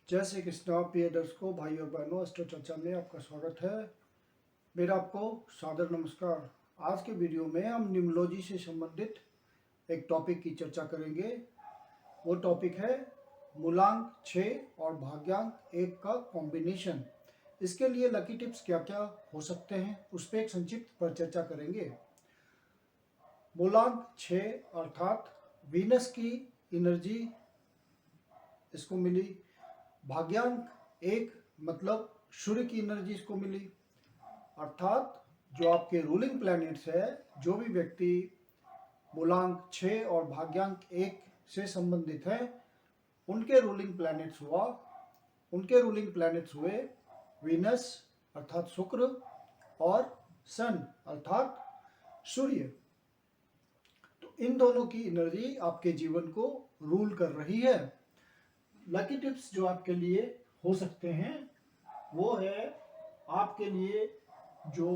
जय श्री कृष्णा प्रिय दर्शकों, भाई और बहनों, एस्ट्रो चर्चा में आपका स्वागत है। मेरा आपको सादर नमस्कार। आज के वीडियो में हम न्यूमरोलॉजी से संबंधित एक टॉपिक की चर्चा करेंगे। वो टॉपिक है मूलांक 6 और भाग्यांक 1 का कॉम्बिनेशन। इसके लिए लकी टिप्स क्या क्या हो सकते हैं, उस पर एक संक्षिप्त पर चर्चा करेंगे। मूलांक 6 अर्थात वीनस की एनर्जी इसको मिली। भाग्यांक 1 मतलब सूर्य की एनर्जी इसको मिली। अर्थात जो आपके रूलिंग प्लैनेट्स है, जो भी व्यक्ति मूलांक 6 और भाग्यांक 1 से संबंधित है, उनके रूलिंग प्लैनेट्स हुए वीनस अर्थात शुक्र और सन अर्थात सूर्य। तो इन दोनों की एनर्जी आपके जीवन को रूल कर रही है। लकी टिप्स जो आपके लिए हो सकते हैं वो है, आपके लिए जो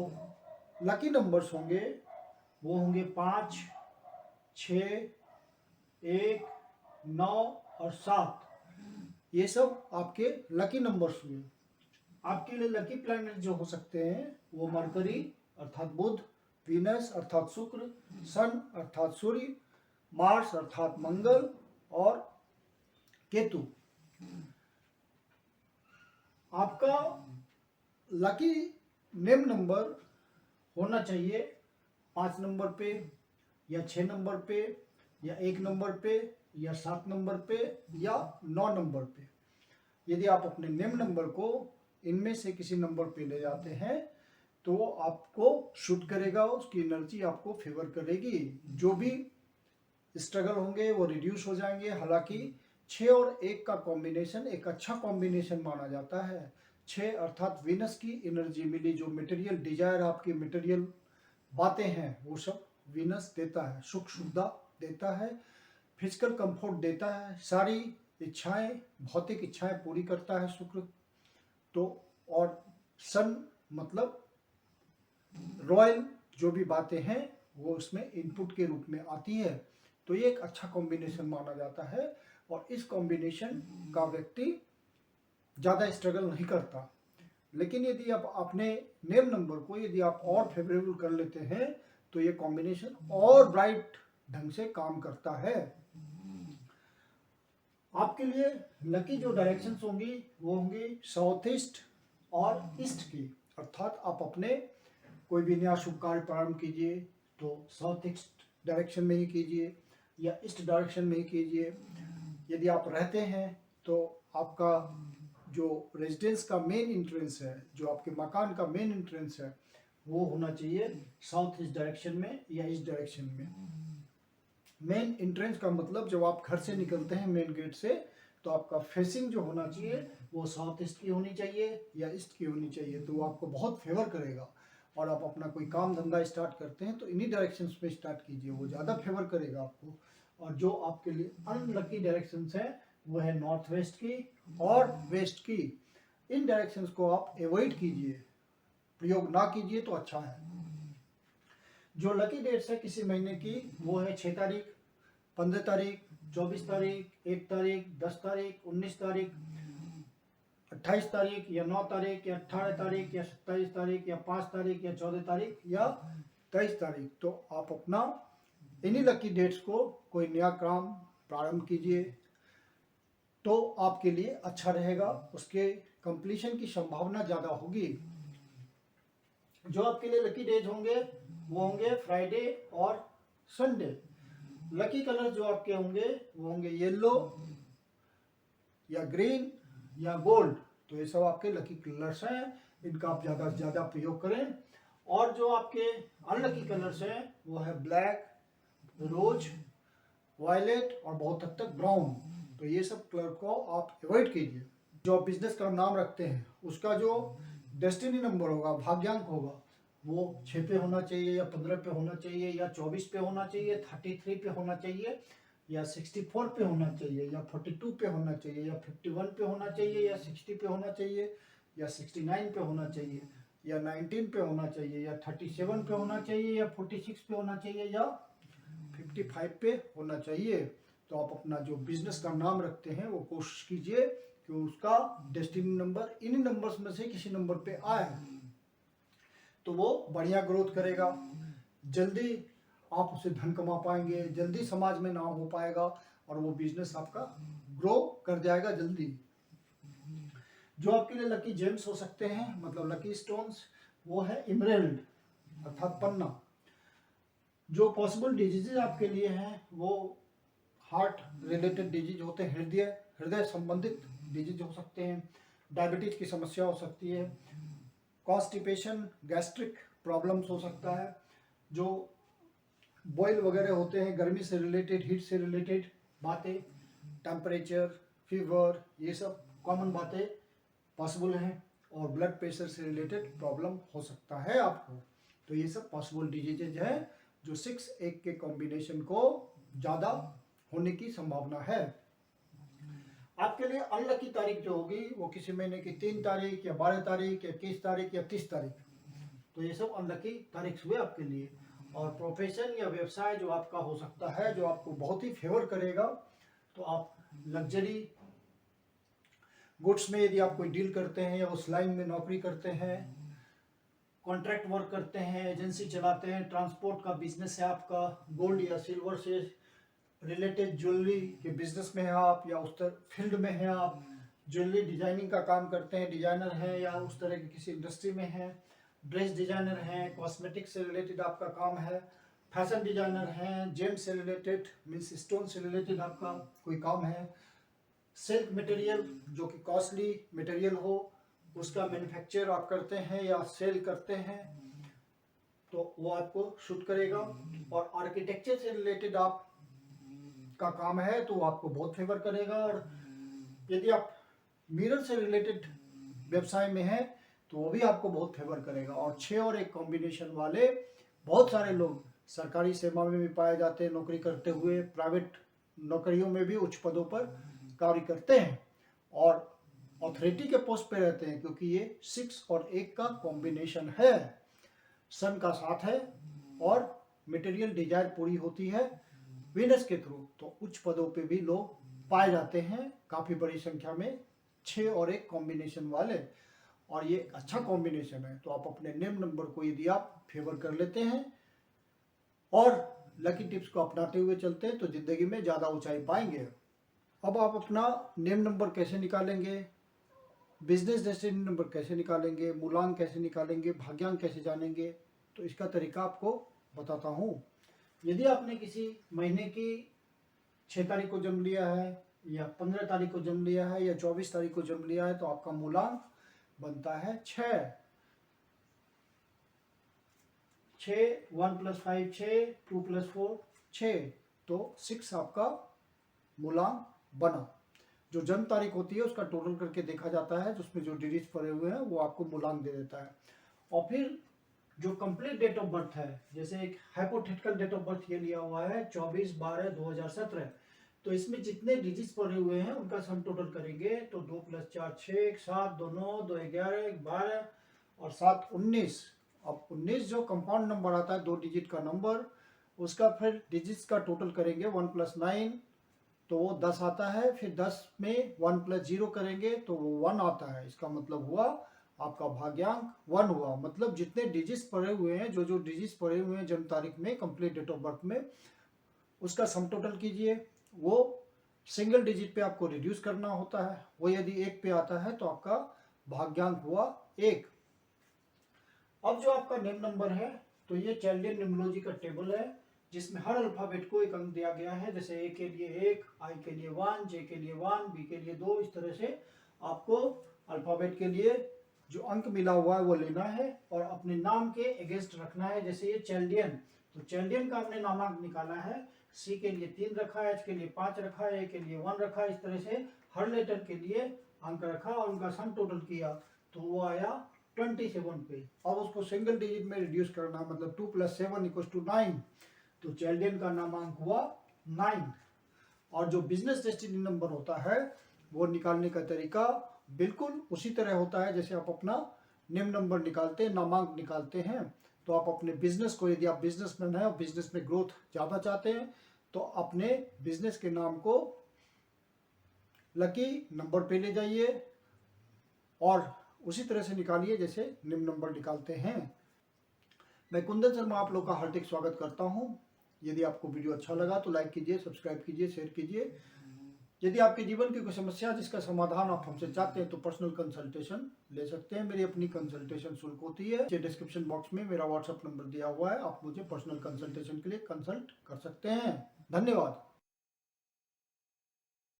लकी नंबर्स होंगे वो होंगे 5, 6, 1, 9 और 7। ये सब आपके लकी नंबर्स हुए। आपके लिए लकी प्लैनेट जो हो सकते हैं वो मरकरी अर्थात बुध, वीनस अर्थात शुक्र, सन अर्थात सूर्य, मार्स अर्थात मंगल और केतु। आपका लकी नेम नंबर होना चाहिए 5 नंबर पे या 6 नंबर पे या 1 नंबर पे या 7 नंबर पे या 9 नंबर पे। यदि आप अपने नेम नंबर को इनमें से किसी नंबर पे ले जाते हैं तो वो आपको शूट करेगा, उसकी एनर्जी आपको फेवर करेगी। जो भी स्ट्रगल होंगे वो रिड्यूस हो जाएंगे। हालांकि 6 और 1 का कॉम्बिनेशन एक अच्छा कॉम्बिनेशन माना जाता है। 6 अर्थात वीनस की एनर्जी मिली, जो मटेरियल डिजायर, आपकी मटेरियल बातें हैं वो सब वीनस देता है, सुख सुविधा देता है, फिजिकल कंफर्ट देता है, सारी इच्छाएं, भौतिक इच्छाएं पूरी करता है शुक्र। तो और सन मतलब रॉयल, जो भी बातें हैं वो उसमें इनपुट के रूप में आती है। तो ये एक अच्छा कॉम्बिनेशन माना जाता है और इस कॉम्बिनेशन का व्यक्ति ज़्यादा स्ट्रगल नहीं करता। लेकिन यदि आप अपने नेम नंबर को यदि आप और फेवरेबल कर लेते हैं तो ये कॉम्बिनेशन और ब्राइट ढंग से काम करता है। आपके लिए लकी जो डायरेक्शंस होंगी वो होंगी साउथ ईस्ट और ईस्ट की। अर्थात आप अपने कोई भी नया शुभ कार्य प्रारंभ कीजिए तो साउथ ईस्ट डायरेक्शन में ही कीजिए या ईस्ट डायरेक्शन में ही कीजिए। यदि आप रहते हैं तो आपका जो रेजिडेंस का मेन इंट्रेंस है, जो आपके मकान का मेन इंट्रेंस है, वो होना चाहिए साउथ ईस्ट डायरेक्शन में या ईस्ट डायरेक्शन में। मेन इंट्रेंस का मतलब जब आप घर से निकलते हैं मेन गेट से, तो आपका फेसिंग जो होना चाहिए वो साउथ ईस्ट की होनी चाहिए या ईस्ट की होनी चाहिए। तो वो आपको बहुत फेवर करेगा। और आप अपना कोई काम धंधा स्टार्ट करते हैं तो इन्हीं डायरेक्शंस में स्टार्ट कीजिए, वो ज़्यादा फेवर करेगा आपको। और जो आपके लिए अनलकी डायरेक्शंस हैं वो है नॉर्थ वेस्ट की और वेस्ट की। इन डायरेक्शंस को आप अवॉइड कीजिए, प्रयोग ना कीजिए तो अच्छा है। जो लकी डेट्स है किसी महीने की वो है 6 तारीख, 15 तारीख, 24 तारीख, 1 तारीख, 10 तारीख, 19 तारीख, 28 तारीख या 9 तारीख या 18 तारीख या 27 तारीख या 5 तारीख या 14 तारीख या 23 तारीख। तो आप अपना इन्हीं लकी डेट्स को कोई नया काम प्रारंभ कीजिए तो आपके लिए अच्छा रहेगा, उसके कंप्लीशन की संभावना ज़्यादा होगी। जो आपके लिए लकी डेज होंगे वो होंगे फ्राइडे और संडे। लकी कलर जो आपके होंगे वो होंगे येलो या ग्रीन या गोल्ड। तो ये सब आपके लकी कलर्स हैं, इनका आप ज़्यादा से ज़्यादा प्रयोग करें। और जो आपके अनलकी कलर्स हैं वो है ब्लैक, रोज, वायलेट और बहुत हद तक ब्राउन। तो ये सब कलर को आप अवॉइड कीजिए। जो आप बिजनेस का नाम रखते हैं उसका जो डेस्टिनी नंबर होगा, भाग्यांक होगा, वो 6 पे होना चाहिए या 15 पे होना चाहिए या 24 पे होना चाहिए, 33 पे होना चाहिए या 64 पे होना चाहिए या 42 पे होना चाहिए या 51 पे होना चाहिए या 60 पे होना चाहिए या 69 पे होना चाहिए या 19 पे होना चाहिए या 37 पे होना चाहिए या 46 पे होना चाहिए या 55 पे होना चाहिए। तो आप अपना जो बिजनेस का नाम रखते हैं वो कोशिश कीजिए कि कि उसका डेस्टिनी नंबर इन नंबर्स में से किसी नंबर पे आए तो वो बढ़िया ग्रोथ करेगा, जल्दी आप उसे धन कमा पाएंगे, जल्दी समाज में नाम हो पाएगा और वो बिजनेस आपका ग्रो कर जाएगा जल्दी। जो आपके लिए लकी जेम्स हो सकते हैं, मतलब लकी स्टोन्स, वो है इमरेल्ड अर्थात पन्ना। जो पॉसिबल डिजीजेज आपके लिए हैं वो हार्ट रिलेटेड डिजीज होते हैं, हृदय संबंधित डिजीज हो सकते हैं, डायबिटीज की समस्या हो सकती है, कॉन्स्टिपेशन गैस्ट्रिक प्रॉब्लम्स हो सकता है, जो बॉयल वगैरह होते हैं गर्मी से रिलेटेड, हीट से रिलेटेड बातें, टेम्परेचर, फीवर, ये सब कॉमन बातें पॉसिबल हैं, और ब्लड प्रेशर से रिलेटेड प्रॉब्लम हो सकता है आपको। तो ये सब पॉसिबल डिजीजेज हैं जो 6 1 के कॉम्बिनेशन को ज़्यादा होने की संभावना है। आपके लिए अनलकी तारीख जो होगी वो किसी महीने की 3 तारीख या 12 तारीख या 21 तारीख या 30 तारीख, तो ये सब अनलकी तारीख हुए आपके लिए। और प्रोफेशन या व्यवसाय जो आपका हो सकता है जो आपको बहुत ही फेवर करेगा, तो आप लग्जरी गुड्स में यदि आप कोई डील करते हैं या उस लाइन में नौकरी करते हैं, कॉन्ट्रैक्ट वर्क करते हैं, एजेंसी चलाते हैं, ट्रांसपोर्ट का बिजनेस है आपका, गोल्ड या सिल्वर से रिलेटेड ज्वेलरी के बिजनेस में है आप, या उस तरह फील्ड में है आप, ज्वेलरी डिजाइनिंग का काम करते हैं, डिजाइनर हैं या उस तरह की किसी इंडस्ट्री में हैं, ड्रेस डिजाइनर हैं, कॉस्मेटिक से रिलेटेड आपका काम है, फैशन डिजाइनर हैं, जेम से रिलेटेड मीन्स स्टोन से रिलेटेड आपका कोई काम है, सिल्क मटेरियल जो कि कॉस्टली मटेरियल हो उसका मैन्युफैक्चर आप करते हैं या सेल करते हैं, तो वो आपको शूट करेगा। और आर्किटेक्चर से रिलेटेड आप का काम है तो वो आपको बहुत फेवर करेगा। और यदि आप मिरर से रिलेटेड व्यवसाय में हैं तो वो भी आपको बहुत फेवर करेगा। और 6 और 1 कॉम्बिनेशन वाले बहुत सारे लोग सरकारी सेवा में भी पाए जाते हैं, नौकरी करते हुए, प्राइवेट नौकरियों में भी उच्च पदों पर कार्य करते हैं और अथॉरिटी के पोस्ट पे रहते हैं, क्योंकि ये 6 और 1 का कॉम्बिनेशन है, सन का साथ है और मटेरियल डिजायर पूरी होती है वीनस के थ्रू, तो उच्च पदों पे भी लोग पाए जाते हैं काफ़ी बड़ी संख्या में 6 और 1 कॉम्बिनेशन वाले। और ये अच्छा कॉम्बिनेशन है, तो आप अपने नेम नंबर को यदि आप फेवर कर लेते हैं और लकी टिप्स को अपनाते हुए चलते हैं तो ज़िंदगी में ज़्यादा ऊंचाई पाएंगे। अब आप अपना नेम नंबर कैसे निकालेंगे, बिजनेस डेस्टिनी नंबर कैसे निकालेंगे, मूलांक कैसे निकालेंगे, भाग्यांक कैसे जानेंगे, तो इसका तरीका आपको बताता हूँ। यदि आपने किसी महीने की 6 तारीख को जन्म लिया है या 15 तारीख को जन्म लिया है या 24 तारीख को जन्म लिया है तो आपका मूलांक बनता है 6। 1 + 5 6, 2 + 4 6, तो 6 आपका मूलांक बना। जो जन्म तारीख होती है उसका टोटल करके देखा जाता है, जिसमें जो डिजिट पड़े हुए हैं वो आपको मूलांक दे देता है। और फिर जो कंप्लीट डेट ऑफ बर्थ है, जैसे एक हाइपोथेटिकल डेट ऑफ बर्थ ये लिया हुआ है 24/12/2017, तो इसमें जितने डिजिट्स पड़े हुए हैं उनका सम टोटल करेंगे तो 2 + 4 6, 7 2 9, 2 11, 12 और 7 19। अब 19 जो कंपाउंड नंबर आता है 2 डिजिट का नंबर, उसका फिर डिजिट्स का टोटल करेंगे 1 + 9 तो वो 10 आता है। फिर 10 में 1 + 0 करेंगे तो वो 1 आता है। इसका मतलब हुआ आपका भाग्यांक 1 हुआ। मतलब जितने डिजिट्स पड़े हुए हैं, जो डिजिट्स पड़े हुए हैं जन्म तारीख में कंप्लीट डेट ऑफ बर्थ में, उसका सम टोटल कीजिए। वो सिंगल डिजिट पे आपको रिड्यूस करना होता है, वो यदि 1 पे आता है तो आपका भाग्यांक हुआ 1। अब जो आपका नेम नंबर है तो ये चाइल्डियन न्यूमरोलॉजी का टेबल है जिसमें हर अल्फाबेट को एक अंक दिया गया है। जैसे ए के लिए 1, आई के लिए 1, जे के लिए 1, बी के लिए 2, इस तरह से आपको अल्फाबेट के लिए जो अंक मिला हुआ है वो लेना है और अपने नाम के अगेंस्ट रखना है। जैसे ये चाइल्डियन, तो चाइल्डियन का हमने नामांक निकाला है, सी के लिए 3 रखा है, एच के लिए 5 रखा है, ए के लिए 1 रखा है, इस तरह से हर लेटर के लिए अंक रखा और उनका सम टोटल किया तो वो आया 27 पे। अब उसको सिंगल डिजिट में रिड्यूस करना, मतलब 2 + 7 = 9, तो चाइल्डियन का नामांक हुआ 9। और जो बिजनेस डेस्टिनी नंबर होता है वो निकालने का तरीका बिल्कुल उसी तरह होता है जैसे आप अपना नेम नंबर निकालते हैं, नामांक निकालते हैं। तो आप अपने बिजनेस को, यदि आप बिजनेसमैन हैं और बिजनेस में ग्रोथ ज़्यादा चाहते हैं तो अपने बिजनेस के नाम को लकी नंबर पे ले जाइए और उसी तरह से निकालिए जैसे निम्न नंबर निकालते हैं। मैं कुंदन शर्मा आप लोग का हार्दिक स्वागत करता हूं। यदि आपको वीडियो अच्छा लगा तो लाइक कीजिए, सब्सक्राइब कीजिए, शेयर कीजिए। यदि आपके जीवन की कोई समस्या जिसका समाधान आप हमसे चाहते हैं तो पर्सनल कंसल्टेशन ले सकते हैं। मेरी अपनी कंसल्टेशन शुल्क होती है। डिस्क्रिप्शन बॉक्स में मेरा व्हाट्सएप नंबर दिया हुआ है, आप मुझे पर्सनल कंसल्टेशन के लिए कंसल्ट कर सकते हैं। धन्यवाद।